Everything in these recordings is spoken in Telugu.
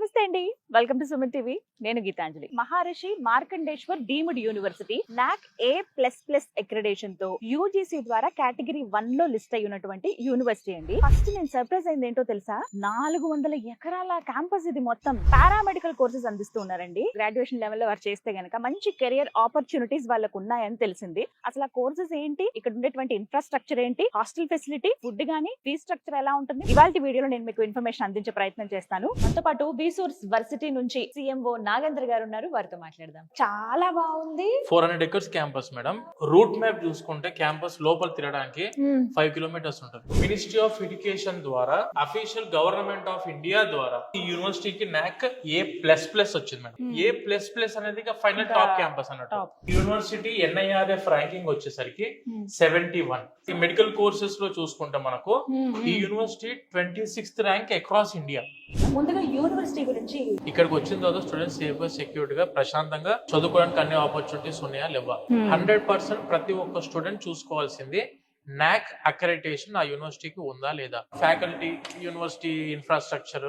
నమస్తే అండి, వెల్కమ్ టు సుమన్ టీవీ. నేను Geetanjali. Maharshi Markandeshwar deemed university NAC A++ accreditation తో యూజీసీ ద్వారా కేటగిరీ 1 లో లిస్ట్ అయి ఉన్నటువంటి యూనివర్సిటీ అండి. ఫస్ట్ నేను సర్ప్రైజ్ అయింది ఏంటో తెలుసా, 400 ఎకరాల క్యాంపస్ ఇది. మొత్తం పారామెడికల్ కోర్సెస్ అందిస్తూ ఉన్నారండి. గ్రాడ్యుయేషన్ లెవెల్ లో వారు చేస్తే గనక మంచి కెరియర్ ఆపర్చునిటీస్ వాళ్ళకు ఉన్నాయని తెలిసింది. అసలు ఆ కోర్సెస్ ఏంటి, ఇక్కడ ఉండేటువంటి ఇన్ఫ్రాస్ట్రక్చర్ ఏంటి, హాస్టల్ ఫెసిలిటీ, ఫుడ్ గానీ, ఫీ స్ట్రక్చర్ ఎలా ఉంటుంది, ఇవాళ వీడియోలో నేను మీకు ఇన్ఫర్మేషన్ అందించే ప్రయత్నం చేస్తాను. మనతో పాటు బీసూర్స్ వర్సిటీ నుంచి CMO నాగేంద్ర గారు ఉన్నారు, వారితో మాట్లాడదాం. చాలా బాగుంది. 400 acres campus madam. Route map చూసుకుంటే క్యాంపస్ లోపల తిరగడానికి 5 కిలోమీటర్స్ ఉంటుంది. మినిస్ట్రీ ఆఫ్ ఎడ్యుకేషన్ ద్వారా అఫీషియల్ గవర్నమెంట్ ఆఫ్ ఇండియా ద్వారా ఈ యూనివర్సిటీకి NAC A++ వచ్చింది మేడం. A++ అనేది ఫైనల్ టాప్ క్యాంపస్ అన్నట్టు. యూనివర్సిటీ NIRF ర్యాంకింగ్ వచ్చేసరికి 71. ఈ మెడికల్ కోర్సెస్ లో చూసుకుంటే మనకు ఈ university 26th rank across India. ముందుగా యూనివర్సిటీ గురించి, ఇక్కడికి వచ్చిన తర్వాత స్టూడెంట్స్ సేఫ్ గా సెక్యూర్డ్ గా ప్రశాంతంగా చదువుకోవడానికి అన్ని ఆపర్చునిటీస్ ఉన్నాయా లేవా, 100% ప్రతి ఒక్క స్టూడెంట్ చూసుకోవాల్సింది NAC అక్రెడిటేషన్ ఆ యూనివర్సిటీకి ఉందా లేదా, faculty, university infrastructure,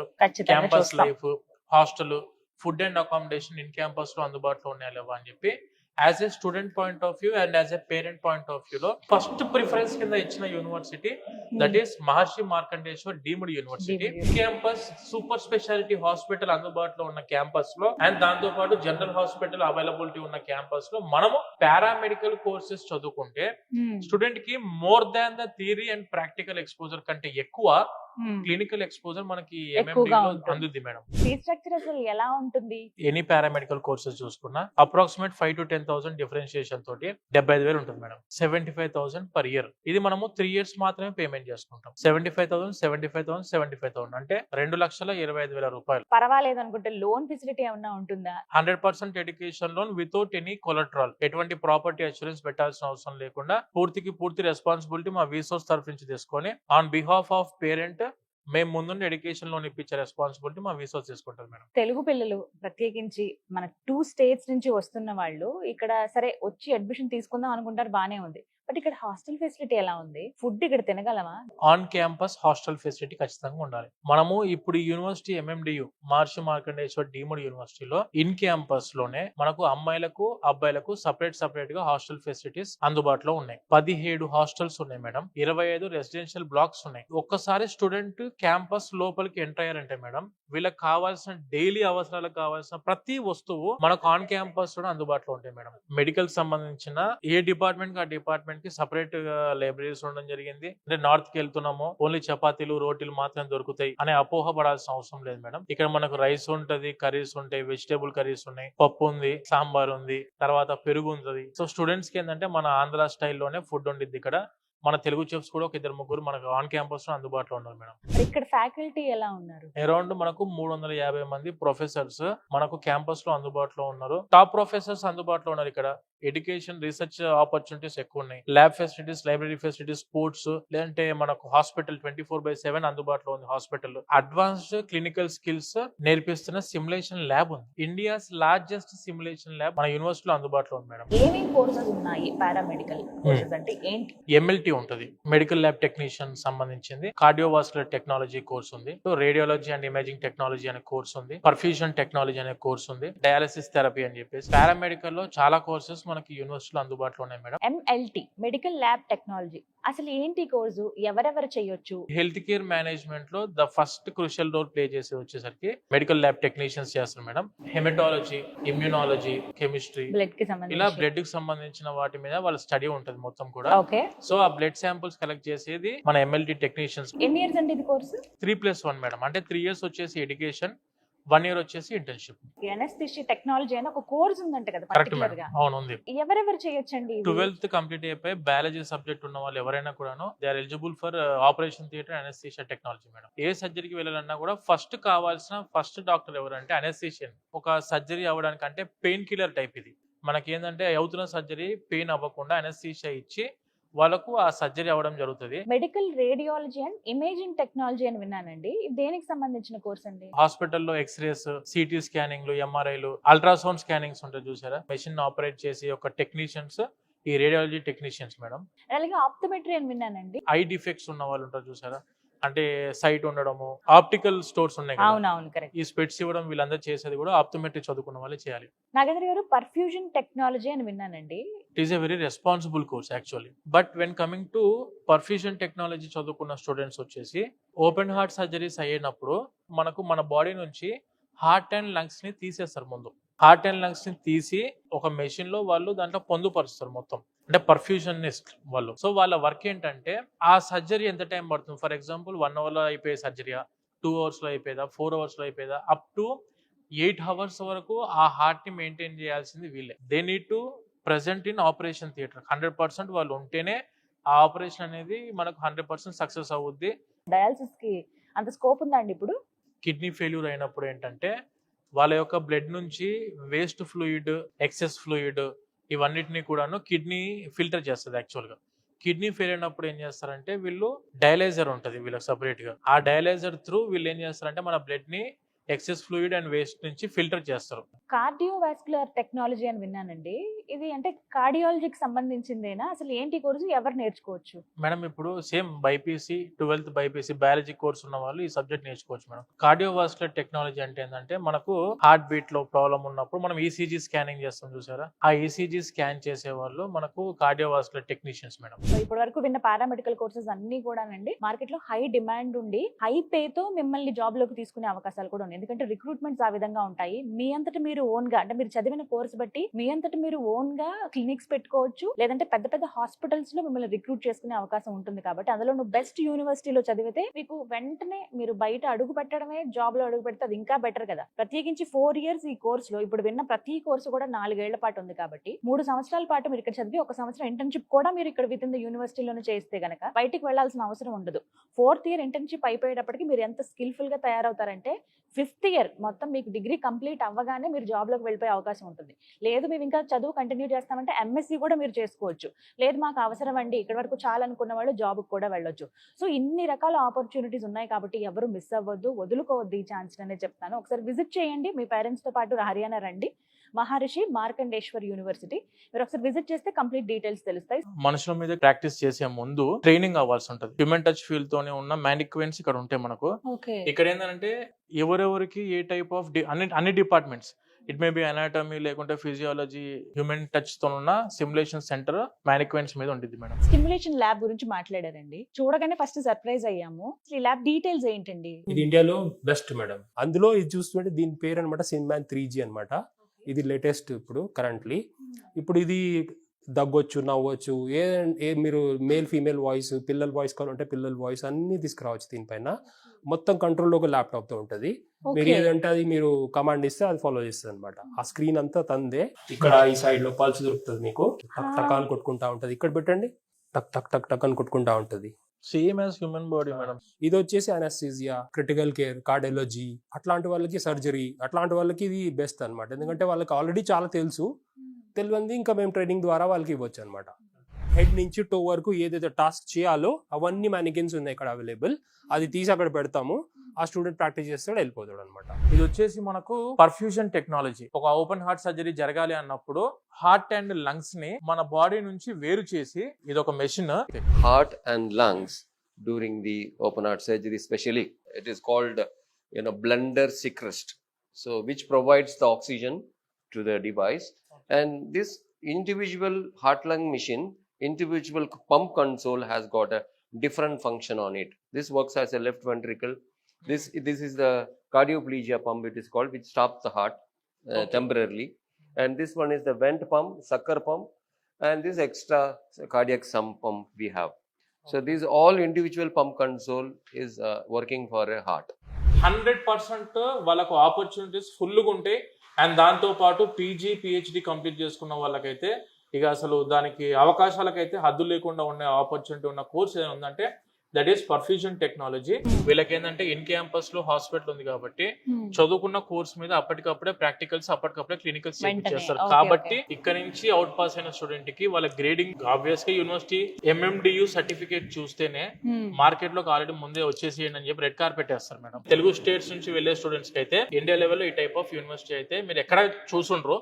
campus life, hostel, food and accommodation in campus లో అందుబాటులో ఉన్నాయా లేవా అని చెప్పి as a student point of view and as a parent point of view లో ఫస్ట్ ప్రిఫరెన్స్ కింద ఇచ్చిన university that is Maharshi Markandeshwar deemed university. Campus super speciality hospital అందుబాటులో ఉన్న క్యాంపస్ లో అండ్ దాంతో పాటు జనరల్ హాస్పిటల్ అవైలబిలిటీ ఉన్న క్యాంపస్ లో మనము పారామెడికల్ కోర్సెస్ చదువుకుంటే స్టూడెంట్ కి more than the theory and practical exposure కంటే ఎక్కువ క్లినికల్ ఎక్స్పోజర్ మనకి అందుద్ది మేడం. ఫీ స్ట్రక్చర్ అసలు ఎలా ఉంటుంది? ఎనీ పారామెడికల్ కోర్సెస్ చూసుకున్నా అప్రాక్సిమేట్ 5 to 10,000 డిఫరెన్షియేషన్ తోటి 75,000 ఉంటుంది మేడం. 75,000 per year. ఇది మనము 3 years మాత్రమే పేమెంట్ చేసుకుంటాం. 75,000 అంటే 2,25,000 రూపాయలు. పర్వాలేదు అనుకుంటే లోన్ ఫెసిలిటీ ఏమన్నా ఉంటుందా? 100% ఎడ్యుకేషన్ లోన్ వితౌట్ ఎనీ కొలట్రాల్, ఎటువంటి ప్రాపర్టీ అష్యూరెన్స్ పెట్టాల్సిన అవసరం లేకుండా పూర్తి రెస్పాన్సిబిలిటీ మా వీసోర్స్ తరఫు నుంచి తీసుకొని ఆన్ బిహాఫ్ ఆఫ్ పేరెంట్ మేము ముందుండి ఎడ్యుకేషన్ లోన్ ఇప్పించే రెస్పాన్సిబిలిటీ మా వీసోర్స్ తీసుకుంటారు మేడం. తెలుగు పిల్లలు ప్రత్యేకించి మన 2 states నుంచి వస్తున్న వాళ్ళు ఇక్కడ సరే వచ్చి అడ్మిషన్ తీసుకుందాం అనుకుంటారు, బానే ఉంది. బట్ ఇక్కడ హాస్టల్ ఫెసిలిటీ ఎలా ఉంది? ఫుడ్ ఇక్కడ తినగలమా? ఆన్ క్యాంపస్ హాస్టల్ ఫెసిలిటీ ఖచ్చితంగా ఉండాలి. మనము ఇప్పుడు యూనివర్సిటీ MMDU మహర్షి మార్కండేశ్వర్ డీమ్డ్ యూనివర్సిటీలో ఇన్ క్యాంపస్ లోనే మనకు అమ్మాయిలకు అబ్బాయిలకు సపరేట్ గా హాస్టల్ ఫెసిలిటీస్ అందుబాటులో ఉన్నాయి. 17 హాస్టల్స్ ఉన్నాయి మేడం. 25 రెసిడెన్షియల్ బ్లాక్స్ ఉన్నాయి. ఒక్కసారి స్టూడెంట్ క్యాంపస్ లోపలికి ఎంటర్ అయ్యారంటే మేడం వీళ్ళకి కావాల్సిన డైలీ అవసరాలకు కావాల్సిన ప్రతి వస్తువు మనకు ఆన్ క్యాంపస్ లో అందుబాటులో ఉంటాయి మేడం. మెడికల్ సంబంధించిన ఏ డిపార్ట్మెంట్ ఆ డిపార్ట్మెంట్ కి సపరేట్ గా లైబ్రరీస్ ఉండడం జరిగింది. అంటే నార్త్ కి వెళ్తున్నాము ఓన్లీ చపాతీలు రోటీలు మాత్రమే దొరుకుతాయి అనే అపోహ పడాల్సిన అవసరం లేదు మేడం. ఇక్కడ మనకు రైస్ ఉంటది, కర్రీస్ ఉంటాయి, వెజిటేబుల్ కర్రీస్ ఉన్నాయి, పప్పు ఉంది, సాంబార్ ఉంది, తర్వాత పెరుగు ఉంటుంది. సో స్టూడెంట్స్ కి ఏంటంటే మన ఆంధ్ర స్టైల్లోనే ఫుడ్ ఉండిద్ది. ఇక్కడ మన తెలుగు చెఫ్స్ కూడా ఒక 2-3 మనకు ఆన్ క్యాంపస్ లో అందుబాటులో ఉన్నారు మేడం. ఇక్కడ ఫ్యాకల్టీ ఎలా ఉన్నారు? అరౌండ్ మనకు 350 మంది ప్రొఫెసర్స్ మనకు క్యాంపస్ లో అందుబాటులో ఉన్నారు. టాప్ ప్రొఫెసర్స్ అందుబాటులో ఉన్నారు. ఇక్కడ ఎడ్యుకేషన్ రీసెర్చ్ ఆపర్చునిటీస్ ఎక్కువ ఉన్నాయి. Lab facilities, library facilities, sports, లేదంటే మనకు హాస్పిటల్ 24/7 అందుబాటులో ఉంది. హాస్పిటల్ అడ్వాన్స్డ్ క్లినికల్ స్కిల్స్ నేర్పిస్తున్న సిమ్యులేషన్ ల్యాబ్ ఉంది. ఇండియాస్ లార్జెస్ట్ సిమ్యులేషన్ ల్యాబ్ మన యూనివర్సిటీలో అందుబాటులో ఉంది మేడం. ఏమేం కోర్సెస్ ఉన్నాయి? పారామెడికల్ కోర్సెస్ అంటే ఏంటి? MLT ఉంటుంది, మెడికల్ ల్యాబ్ టెక్నీషియన్ సంబంధించింది. కార్డియోవాస్కులర్ టెక్నాలజీ కోర్స్ ఉంది. రేడియాలజీ అండ్ ఇమేజింగ్ టెక్నాలజీ అనే కోర్స్ ఉంది. పర్ఫ్యూజన్ టెక్నాలజీ అనే కోర్స్ ఉంది. డయాలసిస్ థెరపీ అని చెప్పేసి పారామెడికల్ లో చాలా కోర్సెస్ మనకి యూనివర్సిటీలో అందుబాటులో ఉన్నాయి madam. MLT medical lab technology అసలు ఏంటి కోర్సు? ఎవరెవరు చేయొచ్చు? హెల్త్ కేర్ మేనేజ్మెంట్ లో the first crucial role play చేసి వచ్చేసరికి మెడికల్ ల్యాబ్ టెక్నీషియన్స్ చేస్తారు madam. Haematology, immunology, chemistry, blood కి ఇలా బ్లడ్ కి సంబంధించిన వాటి మీద వాళ్ళ స్టడీ ఉంటుంది మొత్తం కూడా. సో ఆ బ్లడ్ శాంపుల్స్ కలెక్ట్ చేసేది మన MLT టెక్నీషియన్స్. ఎన్ని ఇయర్స్ అంటే ఇది కోర్సు? 3+1 మేడం. అంటే 3 years వచ్చేసి ఎడ్యుకేషన్, 1 year వచ్చేసి ఇంటర్న్షిప్. ఎనస్థీషియా టెక్నాలజీ అని ఒక కోర్స్ ఉందంట కదా కరెక్ట్ పర్టిక్యులర్ మేడం. గా? అవును ఉంది. ఎవరెవరు చేయొచ్చండి? 12th కంప్లీట్ అయిపోయి బయాలజీ సబ్జెక్ట్ ఉన్న వాళ్ళు ఎవరైనా కూడాను they are eligible for operation theatre anaesthesia technology madam. ఏ సర్జరీకి వెళ్ళాలన్నా కూడా ఫస్ట్ కావాల్సిన ఫస్ట్ డాక్టర్ ఎవరంటే అనస్థీషియన్. ఒక సర్జరీ అవ్వడానికి అంటే పెయిన్ కిల్లర్ టైప్ ఇది. మనకి ఏంటంటే అవుతున్న సర్జరీ పెయిన్ అవ్వకుండా అనస్థీషియా ఇచ్చి వాళ్ళకు ఆ సర్జరీ అవ్వడం జరుగుతుంది. Medical radiology and imaging technology అని విన్నానండి, దేనికి సంబంధించిన కోర్స్ అండి? హాస్పిటల్లో ఎక్స్రేస్, CT స్కానింగ్లు, MRIలు, అల్ట్రాసౌండ్ స్కానింగ్స్ ఉంటాయి చూసారా, మెషిన్ ఆపరేట్ చేసి ఒక టెక్నీషియన్స్ ఈ రేడియాలజీ టెక్నీషియన్స్ మేడం. అలాగే ఆప్టోమెట్రీ అని విన్నానండి. ఐ డిఫెక్ట్స్ ఉన్న వాళ్ళు ఉంటారు చూసారా, అంటే సైట్ ఉండడము, ఆప్టికల్ స్టోర్స్ ఉన్నాయి కదా, అవునవును కరెక్ట్. ఈ స్పెట్స్ ఇవ్వడం వీళ్ళందరూ చేసేది కూడా ఆప్టోమెట్రీ చదువుకున్న వాళ్ళే చేయాలి. నాగేంద్ర గారు, పర్ఫ్యూజన్ టెక్నాలజీ అని విన్నానండి. It is a very responsible course actually. But when coming to perfusion technology చదువుకున్న స్టూడెంట్స్ వచ్చేసి ఓపెన్ హార్ట్ సర్జరీస్ అయ్యేటప్పుడు మనకు మన బాడీ నుంచి హార్ట్ అండ్ లంగ్స్ ని తీసేస్తారు. ముందు హార్ట్ అండ్ లంగ్స్ ని తీసి ఒక మెషిన్ లో వాళ్ళు దాంట్లో పొందుపరుస్తారు మొత్తం, అంటే పర్ఫ్యూజనిస్ట్ వాళ్ళు. సో వాళ్ళ వర్క్ ఏంటంటే ఆ సర్జరీ ఎంత టైం పడుతుంది, ఫర్ ఎగ్జాంపుల్ 1 hour లో అయిపోయే సర్జరీయా, 2 hours లో అయిపోయేదా, 4 hours లో అయిపోయేదా, అప్ టు 8 hours వరకు ఆ హార్ట్ ని మెయింటైన్ చేయాల్సింది వీళ్ళే. They need to present in operation theatre. 100% వాళ్ళు ఉంటేనే ఆ ఆపరేషన్ అనేది మనకు 100% సక్సెస్ అవుద్ది. డయాలసిస్ కి అంత స్కోప్ ఉందా అండి ఇప్పుడు? కిడ్నీ ఫెయిల్యూర్ అయినప్పుడు ఏంటంటే వాళ్ళ యొక్క బ్లడ్ నుంచి వేస్ట్ ఫ్లూయిడ్, ఎక్సెస్ ఫ్లూయిడ్ ఇవన్నిటిని కూడాను కిడ్నీ ఫిల్టర్ చేస్తుంది యాక్చువల్గా. కిడ్నీ ఫెయిల్ అయినప్పుడు ఏం చేస్తారంటే వీళ్ళు డయాలైజర్ ఉంటుంది వీళ్ళకి సపరేట్ గా. ఆ డయాలైజర్ త్రూ వీళ్ళు ఏం చేస్తారంటే మన బ్లడ్ ని ఎక్సెస్ ఫ్లూయిడ్ అండ్ వేస్ట్ నుంచి ఫిల్టర్ చేస్తారు. కార్డియోవాస్కులర్ టెక్నాలజీ అని విన్నానండి. ఇది అంటే కార్డియాలజీకి సంబంధించిందేనా? అసలు ఏంటి కోర్సు, ఎవరు నేర్చుకోవచ్చు? మేడం ఇప్పుడు same BiPC 12th BiPC biology course ఉన్న వాళ్ళు ఈ సబ్జెక్ట్ నేర్చుకోవచ్చు మేడం. కార్డియోవాస్కులర్ టెక్నాలజీ అంటే ఏంటంటే మనకు హార్ట్ బీట్ లో ప్రాబ్లం ఉన్నప్పుడు మనం ఈసీజీ స్కానింగ్ చేస్తాం చూసారా, ఆ ఈసీజీ స్కాన్ చేసే వాళ్ళు మనకు కార్డియోవాస్కులర్ టెక్నీషియన్స్ మేడం. సో ఇప్పటి వరకు విన్న పారామెడికల్ కోర్సెస్ అన్ని కూడానండి మార్కెట్ లో హై డిమాండ్ ఉండి హై పే తో మిమ్మల్ని జాబ్ లోకి తీసుకునే అవకాశాలు కూడా ఉన్నాయి. ఎందుకంటే రిక్రూట్మెంట్స్ ఆ విధంగా ఉంటాయి. మీ అంతటి మీరు ఓన్ గా, అంటే మీరు చదివిన కోర్స్ బట్టి మీ అంతటి మీరు ఓన్ గా క్లినిక్స్ పెట్టుకోవచ్చు, లేదంటే పెద్ద పెద్ద హాస్పిటల్స్ లో మిమ్మల్ని రిక్రూట్ చేసుకునే అవకాశం ఉంటుంది. కాబట్టి అందులో నువ్వు బెస్ట్ యూనివర్సిటీలో చదివితే మీకు వెంటనే మీరు బయట అడుగు పెట్టడమే, జాబ్ లో అడుగు పెడితే అది ఇంకా బెటర్ కదా. ప్రత్యేకించి 4 years ఈ కోర్స్ లో ఇప్పుడు విన్న ప్రతి కోర్సు కూడా 4 ఏళ్ల పాటు ఉంది. కాబట్టి 3 సంవత్సరాల పాటు మీరు ఇక్కడ చదివి 1 సంవత్సరం ఇంటర్న్షిప్ కూడా మీరు ఇక్కడ విత్ ఇన్ ద యూనివర్సిటీలోనే చేస్తే గనక బయటికి వెళ్లాల్సిన అవసరం ఉండదు. 4th year ఇంటర్న్షిప్ అయిపోయేటప్పటికి మీరు ఎంత స్కిల్ఫుల్ గా తయారవుతారంటే 5th year మొత్తం మీకు డిగ్రీ కంప్లీట్ అవ్వగానే మీరు జాబ్ లోకి వెళ్ళిపోయే అవకాశం ఉంటుంది. లేదు మేము ఇంకా చదువు కంటిన్యూ చేస్తామంటే ఎంఎస్సీ కూడా మీరు చేసుకోవచ్చు. లేదు మాకు అవసరం అండి ఇక్కడ వరకు చాలా అనుకున్న వాళ్ళు జాబ్ కూడా వెళ్ళొచ్చు. సో ఇన్ని రకాల ఆపర్చునిటీస్ ఉన్నాయి కాబట్టి ఎవరు మిస్ అవ్వద్దు, వదులుకోవద్దు ఈ ఛాన్స్ అనే చెప్తాను. ఒకసారి విజిట్ చేయండి, మీ పేరెంట్స్ తో పాటు హర్యానా రండి. మహర్షి మార్కండేశ్వర్ యూనివర్సిటీ మీరు ఒకసారి విజిట్ చేస్తే కంప్లీట్ డీటెయిల్స్ తెలుస్తాయి. మనుషుల మీద ప్రాక్టీస్ చేసే ముందు ట్రైనింగ్ అవ్వాల్సి ఉంటుంది. హ్యూమన్ టచ్ ఫీల్డ్ తోనే ఉన్న మ్యానిక్వెన్స్ ఇక్కడ ఉంటాయి మనకు. ఇక్కడ ఏంటంటే ఎవరెవరికి ఏ టైప్ ఆఫ్ అన్ని departments, it may be anatomy లేకుంటే ఫిజియాలజీ, హ్యూమన్ టచ్ తో ఉన్న సిమ్యులేషన్ సెంటర్ మ్యానిక్వెన్స్ మీద ఉంటుంది మేడం. స్టిమ్యులేషన్ ల్యాబ్ గురించి మాట్లాడారండి, చూడగానే ఫస్ట్ సర్ప్రైజ్ అయ్యాము. ఈ ల్యాబ్ డీటెయిల్స్ ఏంటండి? ఇది ఇండియాలో బెస్ట్ మేడం. అందులో ఇది చూస్తుంటే దీని పేరు అనమాట సిన్మాన్ 3G అనమాట. ఇది లేటెస్ట్ ఇప్పుడు కరెంట్లీ. ఇప్పుడు ఇది దగ్గొచ్చు, నవ్వచ్చు, ఏ మీరు మేల్ ఫీమేల్ వాయిస్, పిల్లల వాయిస్ కావాలంటే పిల్లల వాయిస్ అన్ని తీసుకురావచ్చు. దీనిపైన మొత్తం కంట్రోల్ ఒక ల్యాప్టాప్ తో ఉంటుంది. మీరు ఏదంటే అది మీరు కమాండ్ ఇస్తే అది ఫాలో చేస్తుంది అనమాట. ఆ స్క్రీన్ అంతా తందే. ఇక్కడ ఈ సైడ్ లో పల్స్ దొరుకుతుంది మీకు, టక్ టక్ అని కొట్టుకుంటా ఉంటది. ఇక్కడ పెట్టండి, టక్ టక్ టక్ టక్ అని కొట్టుకుంటా ఉంటది. Same as human body madam. ఇది వచ్చేసి అనస్థీసియా, క్రిటికల్ కేర్, కార్డియాలజీ అట్లాంటి వాళ్ళకి, సర్జరీ అట్లాంటి వాళ్ళకి ఇది బెస్ట్ అనమాట. ఎందుకంటే వాళ్ళకి ఆల్రెడీ చాలా తెలియంది ఇంకా మేము ట్రైనింగ్ ద్వారా వాళ్ళకి ఇవ్వచ్చు అనమాట. హెడ్ నుంచి టో వరకు ఏదైతే టాస్క్ చేయాలో అవన్నీ మ్యానికిన్స్ ఉన్నాయి ఇక్కడ అవైలబుల్. అది తీసి అక్కడ పెడతాము, ఆ స్టూడెంట్ ప్రాక్టీస్ చేస్తాడు, వెళ్ళిపోతాడు అనమాట. ఇది వచ్చేసి మనకు పర్ఫ్యూజన్ టెక్నాలజీ. ఒక ఓపెన్ హార్ట్ సర్జరీ జరగాలి అన్నప్పుడు హార్ట్ అండ్ లంగ్స్ ని మన బాడీ నుంచి వేరు చేసి, ఇది ఒక machine. Heart and lungs during the open heart surgery, especially it is called blender Sequest, so which provides the oxygen to the device. And this individual heart lung machine, individual pump console has got a different function on it. This works as a left ventricle. This is the cardioplegia pump, it is called, which stops the heart temporarily. And this one is the vent pump, sucker pump, and this extra cardiac sump pump we have. So these all individual pump console is working for a heart. 100% వాళ్ళకు ఆపర్చునిటీస్ ఫుల్గా ఉంటాయి. అండ్ దాంతో పాటు పీజీ పిహెచ్డి కంప్లీట్ చేసుకున్న వాళ్ళకైతే ఇక అసలు దానికి అవకాశాలకైతే హద్దు లేకుండా ఉండే ఆపర్చునిటీ ఉన్న కోర్స్ ఏదైనా ఉందంటే దట్ ఈస్ పర్ఫ్యూజన్ టెక్నాలజీ. వీళ్ళకి ఏంటంటే ఇన్ క్యాంపస్ లో హాస్పిటల్ ఉంది కాబట్టి చదువుకున్న కోర్స్ మీద అప్పటికప్పుడే ప్రాక్టికల్స్, అప్పటికప్పుడే క్లినికల్స్ చేస్తారు. కాబట్టి ఇక్కడ నుంచి అవుట్ పాస్ అయిన స్టూడెంట్ కి వాళ్ళ గ్రేడింగ్ ఆబ్వియస్ గా యూనివర్సిటీ MMDU సర్టిఫికేట్ చూస్తేనే మార్కెట్ లోకి ఆల్రెడీ ముందే వచ్చేసేయండి అని చెప్పి రెడ్ కార్పెట్ వేస్తారు మేడం. తెలుగు స్టేట్స్ నుంచి వెళ్లే స్టూడెంట్స్ కి అయితే ఇండియా లెవెల్లో ఈ టైప్ ఆఫ్ యూనివర్సిటీ అయితే మీరు ఎక్కడ చూసుండ్రో